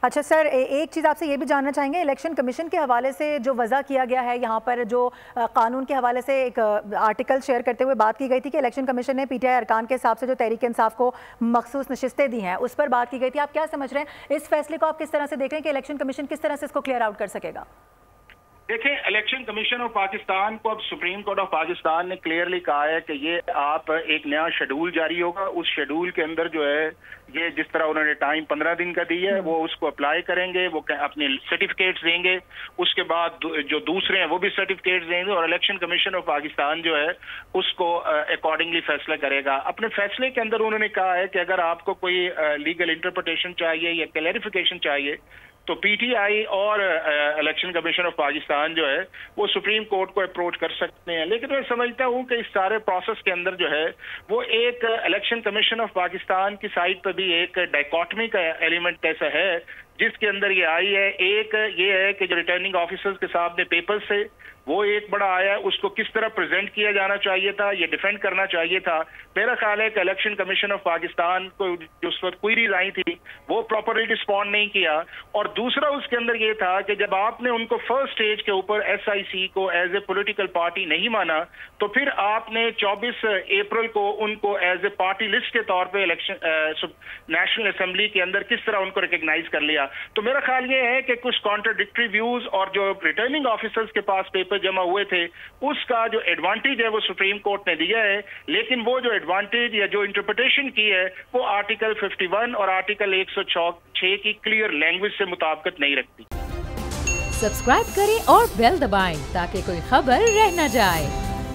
اچھا سر، ایک چیز آپ سے یہ بھی جاننا چاہیں گے، الیکشن کمیشن کے حوالے سے جو وضع کیا گیا ہے یہاں پر، جو قانون کے حوالے سے ایک آرٹیکل شیئر کرتے ہوئے بات کی گئی تھی کہ الیکشن کمیشن نے پی ٹی آئی ارکان کے حساب سے جو تحریک انصاف کو مخصوص نشستیں دی ہیں اس پر بات کی گئی تھی. آپ کیا سمجھ رہے ہیں اس فیصلے کو؟ آپ کس طرح سے دیکھ رہے ہیں کہ الیکشن کمیشن کس طرح سے اس کو کلیئر آؤٹ کر سکے گا؟ دیکھیں، الیکشن کمیشن آف پاکستان کو اب سپریم کورٹ آف پاکستان نے کلیئرلی کہا ہے کہ یہ آپ ایک نیا شیڈول جاری ہوگا، اس شیڈول کے اندر جو ہے یہ جس طرح انہوں نے ٹائم 15 دن کا دی ہے وہ اس کو اپلائی کریں گے، وہ اپنے سرٹیفکیٹس دیں گے، اس کے بعد جو دوسرے ہیں وہ بھی سرٹیفکیٹس دیں گے، اور الیکشن کمیشن آف پاکستان جو ہے اس کو اکارڈنگلی فیصلہ کرے گا. اپنے فیصلے کے اندر انہوں نے کہا ہے کہ اگر آپ کو کوئی لیگل انٹرپریٹیشن چاہیے یا کلیریفیکیشن چاہیے تو پی ٹی آئی اور الیکشن کمیشن آف پاکستان جو ہے وہ سپریم کورٹ کو اپروچ کر سکتے ہیں. لیکن میں سمجھتا ہوں کہ اس سارے پروسیس کے اندر جو ہے وہ ایک الیکشن کمیشن آف پاکستان کی سائڈ پہ بھی ایک ڈائیکاٹمی کا ایلیمنٹ ایسا ہے جس کے اندر یہ آئی ہے. ایک یہ ہے کہ جو ریٹرننگ آفیسرز کے سامنے پیپر سے وہ ایک بڑا آیا ہے، اس کو کس طرح پریزنٹ کیا جانا چاہیے تھا، یہ ڈیفینڈ کرنا چاہیے تھا. میرا خیال ہے کہ الیکشن کمیشن آف پاکستان کو جو اس وقت کوئریز آئی تھی وہ پراپرلی رسپونڈ نہیں کیا. اور دوسرا اس کے اندر یہ تھا کہ جب آپ نے ان کو فرسٹ اسٹیج کے اوپر ایس آئی سی کو ایز اے پولیٹیکل پارٹی نہیں مانا تو پھر آپ نے 24 اپریل کو ان کو ایز اے پارٹی لسٹ کے طور پہ نیشنل اسمبلی کے اندر کس طرح ان کو ریکگنائز کر لیا. تو میرا خیال یہ ہے کہ کچھ کانٹراڈکٹری ویوز اور جو ریٹرننگ آفیسرز کے پاس پیپر جمع ہوئے تھے اس کا جو ایڈوانٹیج ہے وہ سپریم کورٹ نے دیا ہے، لیکن وہ جو ایڈوانٹیج یا جو انٹرپریٹیشن کی ہے وہ آرٹیکل 51 اور آرٹیکل 106 کی کلیئر لینگویج سے مطابقت نہیں رکھتی. سبسکرائب کریں اور بیل دبائیں تاکہ کوئی خبر رہ نہ جائے.